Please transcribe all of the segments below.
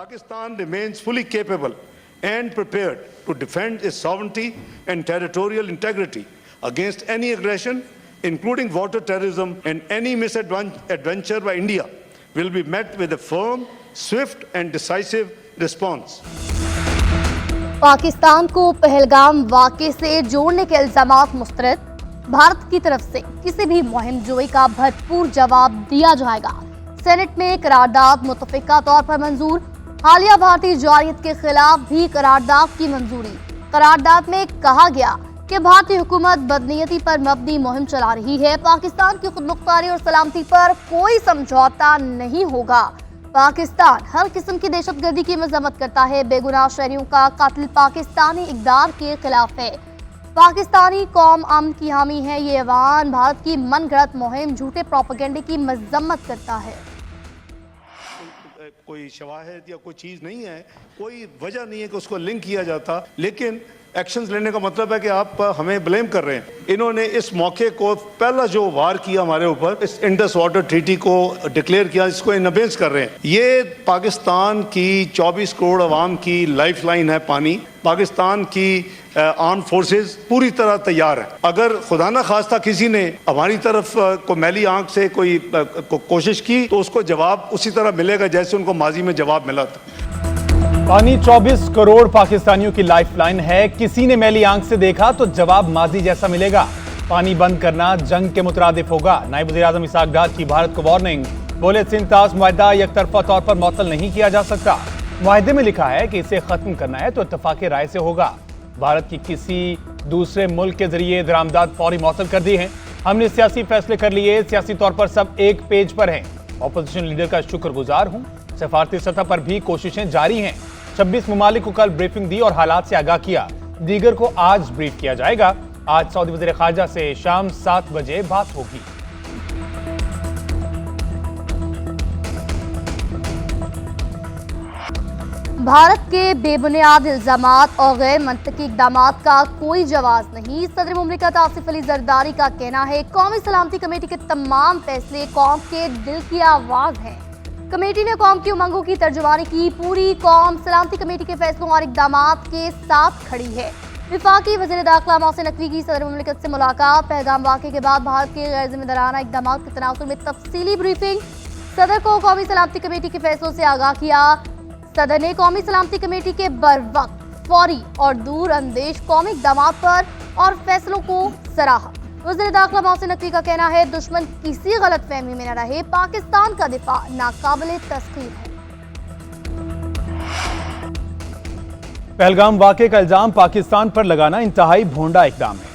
Pakistan remains fully capable and prepared to defend its sovereignty and territorial integrity against any aggression, including water terrorism, and any misadventure by India will be met with a firm, swift and decisive response. Pakistan को पहलगाम वाक़े से जोड़ने के इल्जामात मुस्तरद। भारत की तरफ से किसी भी मुहिमजोई का भरपूर जवाब दिया जाएगा। सेनेट में करारदाद मुतफ़िका तौर पर मंजूर। हालिया भारतीय जारियत के खिलाफ भी करारदाद की मंजूरी। करारदाद में कहा गया कि भारतीय हुकूमत बदनीयती पर मबनी मुहिम चला रही है। पाकिस्तान की खुदमुख्तारी और सलामती पर कोई समझौता नहीं होगा। पाकिस्तान हर किस्म की दहशतगर्दी की मजम्मत करता है। बेगुनाह शहरियों का कत्ल पाकिस्तानी इक़दार के खिलाफ है। पाकिस्तानी कौम अमन की हामी है। ये ऐवान भारत की मनगढ़ंत मुहिम झूठे प्रोपेगेंडे की मजम्मत करता है। कोई शवाहिद या कोई चीज़ नहीं है, कोई वजह नहीं है कि उसको लिंक किया जाता, लेकिन एक्शंस लेने का मतलब है कि आप हमें ब्लेम कर रहे हैं। इन्होंने इस मौके को पहला जो वार किया हमारे ऊपर, इस इंडस वाटर ट्रीटी को डिक्लेयर किया, इसको इन अबेंस कर रहे हैं। ये पाकिस्तान की 24 करोड़ आवाम की लाइफ लाइन है पानी। पाकिस्तान की आर्म फोर्सेस पूरी तरह तैयार है। अगर खुदा न खास्ता किसी ने हमारी तरफ को मैली आंख से कोई कोशिश की तो उसको जवाब उसी तरह मिलेगा जैसे उनको माजी में जवाब मिला था। पानी 24 करोड़ पाकिस्तानियों की लाइफलाइन है। किसी ने मैली आंख से देखा तो जवाब माजी जैसा मिलेगा। पानी बंद करना जंग के मुतरादिफ होगा। नायब वज़ीर-ए-आज़म इसहाक डार की भारत को वार्निंग। बोले सिंतास मुआहदा यकतरफा तौर पर मुअत्तल नहीं किया जा सकता। मुआहदे में लिखा है कि इसे खत्म करना है तो इत्तफाक़ राय से होगा। भारत की किसी दूसरे मुल्क के जरिए दरामदाद फौरी मुअत्तल कर दी है। हमने सियासी फैसले कर लिए। सियासी तौर पर सब एक पेज पर हैं। ऑपोजिशन लीडर का शुक्रगुजार हूँ। सफारती सतह पर भी कोशिशें जारी हैं। 26 ममालिक को कल ब्रीफिंग दी और हालात से आगाह किया। दीगर को आज ब्रीफ किया जाएगा। आज सऊदी वज़ीर ख़ारजा से शाम 7 बजे बात होगी। भारत के बेबुनियाद इल्जामात और गैर मंतकी इक़दामात का कोई जवाब नहीं। सदर मुमलिकत आसिफ अली जरदारी का कहना है कौमी सलामती कमेटी के तमाम फैसले कौम के दिल की आवाज़ हैं। कमेटी ने कौम की उमंगों की तर्जुमानी की। पूरी कौम सलामती कमेटी के फैसलों और इक़दामात के साथ खड़ी है। विफाकी वज़ीर दाखिला मोहसिन नकवी की सदर मुमलिकत से मुलाकात। पहलगाम वाक़े के बाद भारत के गैर जिम्मेदाराना इक़दामात के तनासुर में तफसीली ब्रीफिंग। सदर को कौमी सलामती कमेटी के फैसलों से आगाह किया। सदर ने कौमी सलामती कमेटी के बरवक्त, फौरी और दूर अंदेश कौमी इक़दामात पर और फैसलों को सराहा। वज़ीर दाखिला मोहसिन नकवी का कहना है दुश्मन किसी गलत फहमी में न रहे। पाकिस्तान का दिफा नाकाबिले तस्खीर है। पहलगाम वाक़े का इल्जाम पाकिस्तान पर लगाना इंतहाई भोंडा इकदाम है।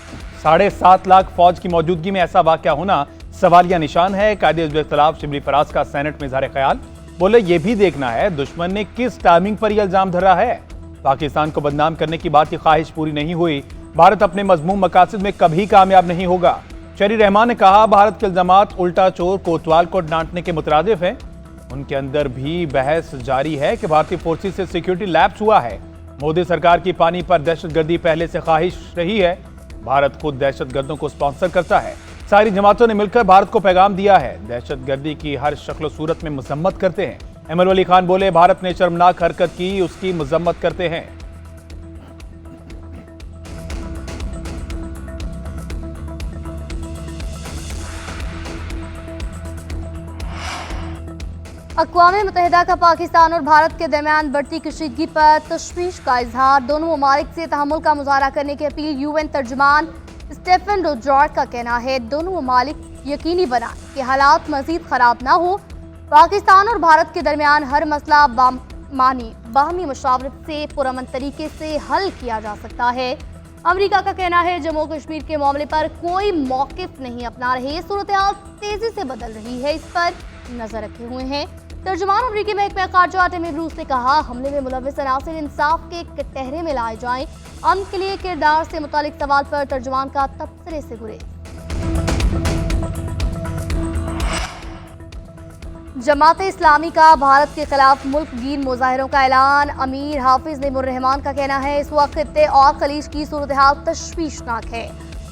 7.5 लाख फौज की मौजूदगी में ऐसा वाक़या होना सवालिया निशान है। कायदे-ए-इख्तिलाफ शिबली फराज का सेनेट में इज़हार ख्याल। बोले ये भी देखना है दुश्मन ने किस टाइमिंग पर यह इल्जाम धरा है। पाकिस्तान को बदनाम करने की बात की ख्वाहिश पूरी नहीं हुई। भारत अपने मजमूम मकासद में कभी कामयाब नहीं होगा। शहरी रहमान ने कहा भारत के इल्जामात उल्टा चोर कोतवाल को डांटने के मुतरादिफ है। उनके अंदर भी बहस जारी है कि भारतीय फोर्सेज से सिक्योरिटी लैप्स हुआ है। मोदी सरकार की पानी पर दहशतगर्दी पहले से ख्वाहिश रही है। भारत खुद दहशतगर्दों को स्पॉन्सर करता है। सारी जमातों ने मिलकर भारत को पैगाम दिया है। दहशतगर्दी की हर शक्ल सूरत में मजम्मत करते हैं। अहमद वली खान बोले भारत ने शर्मनाक हरकत की, उसकी मजम्मत करते हैं। अक़वाम मुत्तहिदा का पाकिस्तान और भारत के दरमियान बढ़ती कशीदगी पर तशवीश का इजहार। दोनों ममालिक से तहम्मुल का मुजाहरा करने की अपील। UN तर्जुमान स्टेफन डुजार्ट का कहना है दोनों ममालिक यकीनी बनाएं कि हालात मजीद खराब ना हो। पाकिस्तान और भारत के दरमियान हर मसला बाहमी मुशावरत से पुरअमन तरीके से हल किया जा सकता है। अमेरिका का कहना है जम्मू कश्मीर के मामले पर कोई मौक़िफ़ नहीं अपना रहे। सूरत-ए-हाल तेजी से बदल रही है, इस पर नजर रखे हुए हैं। तर्जुमान अमरीकी महकमा ख़ारजा टेमी ब्रूस ने कहा हमले में मुलव्विस अनासिर इंसाफ के कटहरे में लाए जाएं। अमन के लिए किरदार से मुतालिक सवाल पर तर्जुमान का तबसरे से गुरेज। जमात-ए इस्लामी का भारत के खिलाफ मुल्क गीर मुजाहिरों का ऐलान। अमीर हाफिज निमुर्रहमान का कहना है इस वक्त खित्ते और खलीज की सूरत-ए-हाल तशवीशनाक है।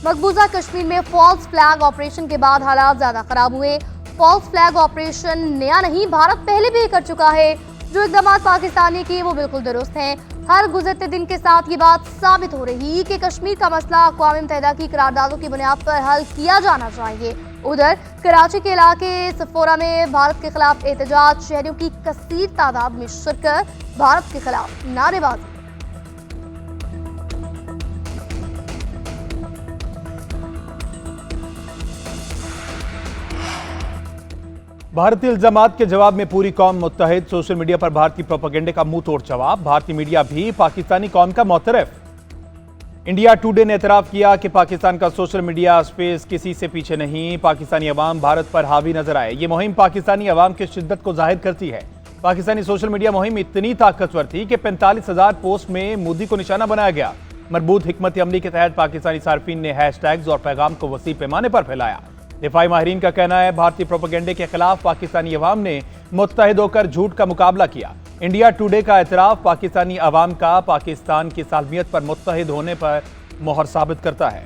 मकबूजा कश्मीर में फॉल्स फ्लैग ऑपरेशन के बाद हालात ज्यादा खराब हुए। फॉल्स फ्लैग ऑपरेशन नया नहीं, भारत पहले भी कर चुका है। जो इकदाम पाकिस्तान ने किए वो बिल्कुल दुरुस्त हैं। हर गुजरते दिन के साथ ये बात साबित हो रही कि कश्मीर का मसला अक़वाम मुत्तहिदा की करारदादों की बुनियाद पर हल किया जाना चाहिए। उधर कराची के इलाके सफोरा में भारत के खिलाफ एहतजाज, शहरियों की कसीर तादाद में शिरकत, भारत के खिलाफ नारेबाजी। भारतीय इल्जामात के जवाब में पूरी कौम मुत्तहिद, सोशल मीडिया पर भारतीय प्रोपेगेंडे का मुंह तोड़ जवाब। भारतीय मीडिया भी पाकिस्तानी कौम का मोतरफ। इंडिया टुडे ने एतराफ किया कि पाकिस्तान का सोशल मीडिया स्पेस किसी से पीछे नहीं, पाकिस्तानी अवाम भारत पर हावी नजर आए। ये मुहिम पाकिस्तानी अवाम की शिद्दत को जाहिर करती है। पाकिस्तानी सोशल मीडिया मुहिम इतनी ताकतवर थी कि 45,000 पोस्ट में मोदी को निशाना बनाया गया। मरबूत हिकमत अमली के तहत पाकिस्तानी सार्फिन ने हैशटैग्स और पैगाम को वसी पैमाने पर फैलाया। दिफाई माहिरीन का कहना है भारतीय प्रोपेगेंडे के खिलाफ पाकिस्तानी अवाम ने मुत्तहिद होकर झूठ का मुकाबला किया। इंडिया टुडे का एतराफ पाकिस्तानी अवाम का पाकिस्तान की सालमियत पर मुत्तहिद होने पर मोहर साबित करता है।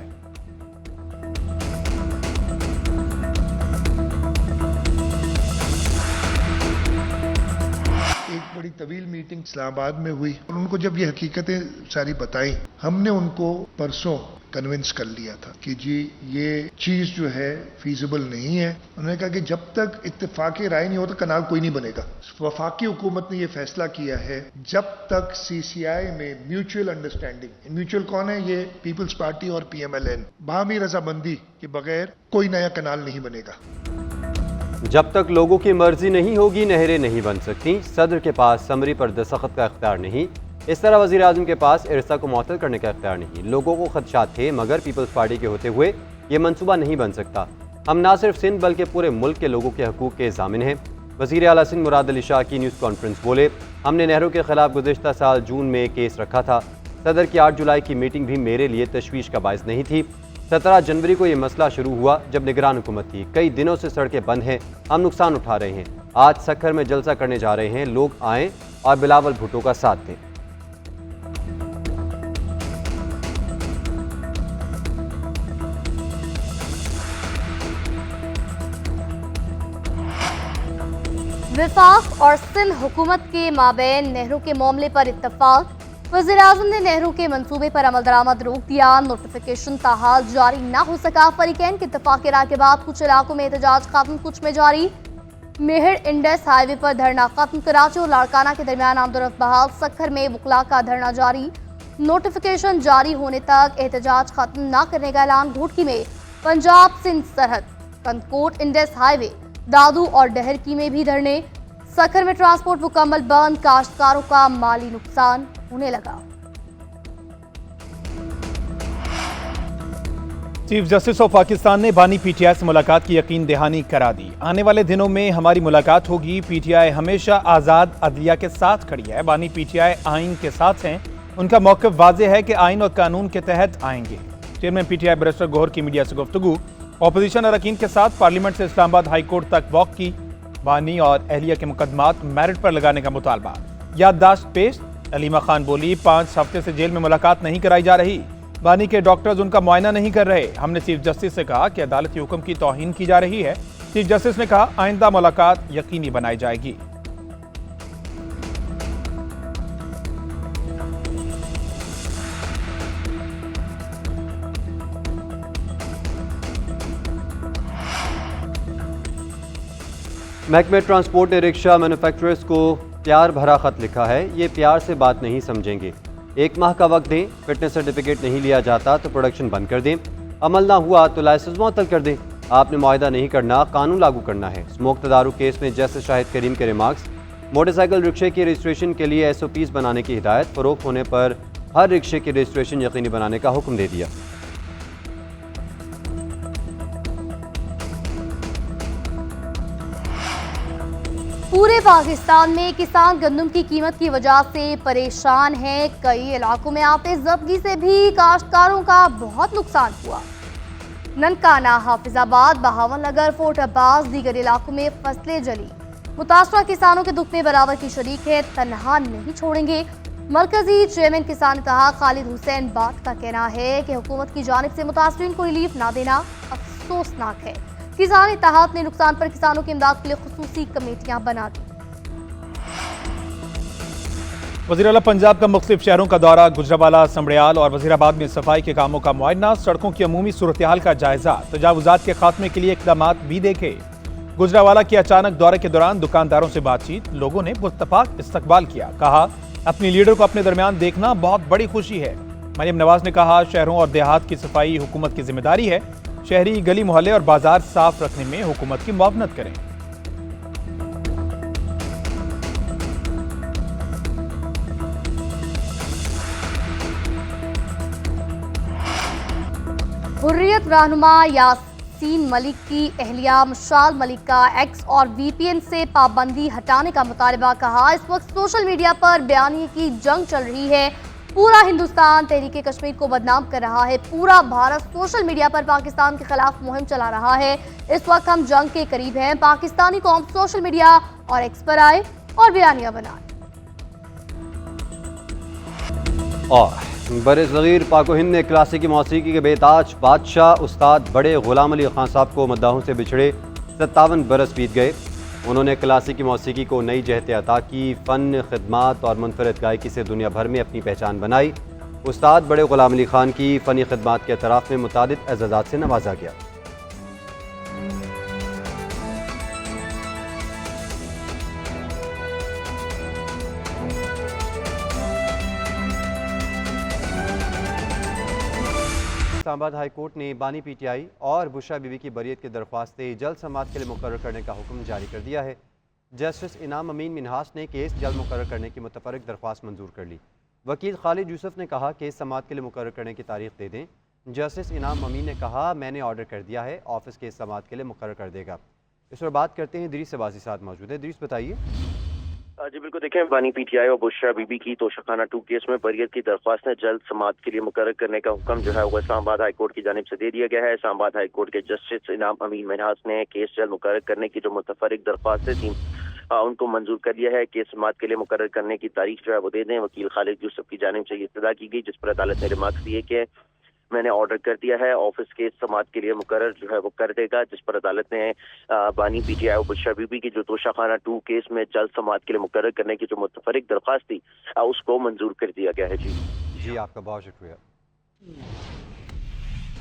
एक बड़ी तवील मीटिंग इस्लामाबाद में हुई और उनको जब ये हकीकतें सारी बताई, हमने उनको परसों कन्विंस कर लिया था कि जी ये चीज जो है फीजिबल नहीं है। उन्होंने कहा कि जब तक इत्तेफाक राय नहीं होता कनाल कोई नहीं बनेगा। वफाकी हुकूमत ने ये फैसला किया है जब तक सीसीआई में म्यूचुअल अंडरस्टैंडिंग, म्यूचुअल कौन है, ये पीपल्स पार्टी और PMLN, बाहमी रजामंदी के बगैर कोई नया कनाल नहीं बनेगा। जब तक लोगों की मर्जी नहीं होगी नहरें नहीं बन सकती। सदर के पास समरी पर दस्तखत का इख्तियार नहीं। इस तरह वज़ीर आज़म के पास इरसा को मुअत्तल करने का इख्तियार नहीं। लोगों को खदशात थे मगर पीपल्स पार्टी के होते हुए ये मंसूबा नहीं बन सकता। हम ना सिर्फ सिंध बल्कि पूरे मुल्क के लोगों के हकूक़ के ज़ामिन हैं। वज़ीर आला सिंध मुराद अली शाह की न्यूज़ कॉन्फ्रेंस बोले, हमने नहरों के खिलाफ गुज़िश्ता साल जून में केस रखा था। सदर की 8 जुलाई की मीटिंग भी मेरे लिए तशवीश का बायस नहीं थी। 17 जनवरी को ये मसला शुरू हुआ जब निगरान हुकूमत थी। कई दिनों से सड़कें बंद हैं, हम नुकसान उठा रहे हैं। आज सक्खर में जलसा करने जा रहे हैं, लोग आएँ और बिलावल भुट्टो का साथ दें। वफाक और सिंध हुकूमत के माबैन नहरों के मामले पर इत्तफाक। वज़ीर आज़म ने नहरों के मंसूबे पर अमल दरामद रोक दिया। नोटिफिकेशन ताहाल जारी न हो सका। फरीकैन के इत्तफाक के राय के बाद कुछ इलाकों में एहतजाज खत्म, कुछ में जारी। मेहर इंडस हाईवे पर धरना खत्म। कराची और लाड़काना के दरमियान आमदोरफ्त बहाल। सक्खर में वकला का धरना जारी। नोटिफिकेशन जारी होने तक एहतजाज खत्म न करने का ऐलान। घोटकी में पंजाब सिंध सरहद, कंदकोट इंडस हाईवे, दादू और डहरकी में भी धरने। सक्खर में ट्रांसपोर्ट मुकम्मल बंद। काश्तकारों का माली नुकसान होने लगा। चीफ जस्टिस ऑफ पाकिस्तान ने बानी PTI से मुलाकात की यकीन दहानी करा दी। आने वाले दिनों में हमारी मुलाकात होगी। PTI हमेशा आज़ाद अदलिया के साथ खड़ी है। बानी PTI आइन के साथ हैं। उनका मौक़िफ़ वाज़ेह है कि आइन और कानून के तहत आएंगे। चेयरमैन PTI बैरिस्टर गौहर की मीडिया से गुफ्तगू। अपोजिशन अरकान के साथ पार्लियामेंट से इस्लामाबाद हाई कोर्ट तक वॉक की। बानी और अहलिया के मुकदमात मेरिट पर लगाने का मुतालबा। याददाश्त पेश। अलीमा खान बोली, 5 हफ्ते से जेल में मुलाकात नहीं कराई जा रही। बानी के डॉक्टर्स उनका मुआयना नहीं कर रहे। हमने चीफ जस्टिस से कहा कि अदालती हुक्म की तौहीन की जा रही है। चीफ जस्टिस ने कहा आइंदा मुलाकात यकीनी बनाई जाएगी। महकमे ट्रांसपोर्ट ने रिक्शा मैन्युफैक्चरर्स को प्यार भरा खत लिखा है। ये प्यार से बात नहीं समझेंगे। 1 माह का वक्त दें। फिटनेस सर्टिफिकेट नहीं लिया जाता तो प्रोडक्शन बंद कर दें। अमल ना हुआ तो लाइसेंस मुअत्तल कर दें। आपने मुआहदा नहीं करना, कानून लागू करना है। स्मोक तदारुक केस में जस्टिस शाहिद करीम के रिमार्क्स। मोटरसाइकिल रिक्शे की रजिस्ट्रेशन के लिए SOPs बनाने की हिदायत। फरोख्त होने पर हर रिक्शे की रजिस्ट्रेशन यकीनी बनाने का हुक्म दे दिया। पूरे पाकिस्तान में किसान गंदम की कीमत की वजह से परेशान हैं। कई इलाकों में आते जब्गी से भी काश्तकारों का बहुत नुकसान हुआ। ननकाना, हाफिजाबाद, बहावन नगर, फोर्ट अब्बास, दीगर इलाकों में फसलें जली। मुतासरा किसानों के दुख में बराबर की शरीक है, तन्हा नहीं छोड़ेंगे। मरकजी चेयरमैन किसान इत्तेहाद खालिद हुसैन बात का कहना है कि हुकूमत की जानिब से मुतासरीन को रिलीफ ना देना अफसोसनाक है। किसान इत्तेहाद ने नुकसान पर किसानों की इमदाद के लिए खुसूसी कमेटियां बना दी। वज़ीर-ए-आला पंजाब का मुख्तलिफ शहरों का दौरा, गुजरावाला, समड़ियाल और वज़ीराबाद में सफाई के कामों का मुआयना, सड़कों की अमूमी सूरत हाल का जायजा, तजावुजात के खात्मे के लिए इक़दामात भी देखे। गुजरावाला के अचानक दौरे के दौरान दुकानदारों से बातचीत, लोगों ने पुरतफाक इस्तकबाल किया। कहा, अपनी लीडर को अपने दरमियान देखना बहुत बड़ी खुशी है। मरियम नवाज ने कहा, शहरों और देहात की सफाई हुकूमत की जिम्मेदारी है। शहरी गली मोहल्ले और बाजार साफ रखने में हुकूमत की मुआवनत करें। हुर्रियत रहनुमा यासीन मलिक की अहलिया मुशाल मलिक का एक्स और VPN से पाबंदी हटाने का मुतालबा। कहा, इस वक्त सोशल मीडिया पर बयानी की जंग चल रही है। पूरा हिंदुस्तान तहरीके कश्मीर को बदनाम कर रहा है। पूरा भारत सोशल मीडिया पर पाकिस्तान के खिलाफ मुहिम चला रहा है। इस वक्त हम जंग के करीब हैं। पाकिस्तानी कौम सोशल मीडिया और एक्स पर आए और बयानियां बनाए। और बरसगीर पाक हिंद ने क्लासिकी मौसीकी के बेताज बादशाह उस्ताद बड़े गुलाम अली खान साहब को मद्दाहों से बिछड़े 57 बरस बीत गए। उन्होंने क्लासिकी मौसीकी को नई जहत अता की, फ़न, खिदमात और मुनफरद गायकी से दुनिया भर में अपनी पहचान बनाई। उस्ताद बड़े गुलाम अली खान की फ़नी खिदमात के अतराफ़ में मुतादिद एज़ाज़ात से नवाजा गया। इस्लामाबाद हाई कोर्ट ने बानी PTI और बुशरा बीबी की बरियत की दरख्वास्तें जल्द समाअत के लिए मुकर्रर करने का हुक्म जारी कर दिया है। जस्टिस इनाम अमीन मिन्हास ने केस जल्द मुकर्रर करने की मुतफर्रिक दरख्वास्त मंजूर कर ली। वकील खालिद यूसुफ ने कहा, केस समाअत के लिए मुकर्रर करने की तारीख दे दें। जस्टिस इनाम अमीन ने कहा, मैंने ऑर्डर कर दिया है, ऑफिस केस समाअत के लिए मुकर्रर कर देगा। इस पर बात करते हैं, इदरीस अब्बासी साथ मौजूद है। इदरीस, बताइए। जी बिल्कुल, देखें, बानी PTI और बुशरा बीबी की तोशाखाना 2 केस में बरियत की दरख्वास्त जल्द समाअत के लिए मुकर्रर करने का हुक्म जो है वो इस्लामाबाद हाई कोर्ट की जानिब से दे दिया गया है। इस्लामाबाद हाई कोर्ट के जस्टिस इनाम अमीन मिन्हास ने केस जल्द मुकर्रर करने की जो मुतफर्रिक दरख्वास्तें थी उनको मंजूर कर लिया है। केस समाअत के लिए मुकर्रर करने की तारीख जो है वो दे दें। वकील खालिद यूसुफ की जानिब से इस्तदा की गई, जिस पर अदालत ने रिमार्क्स दिए कि मैंने ऑर्डर कर दिया है, ऑफिस केस समाअत के लिए मुकर्रर जो है वो कर देगा। जिस पर अदालत ने बानी PTI और बुशरा बीबी की जो तोशाखाना 2 केस में जल्द समाअत के लिए मुकर्रर करने की जो मुतफर्रिक दरख्वास्त थी उसको मंजूर कर दिया गया है। जी, आपका बहुत शुक्रिया।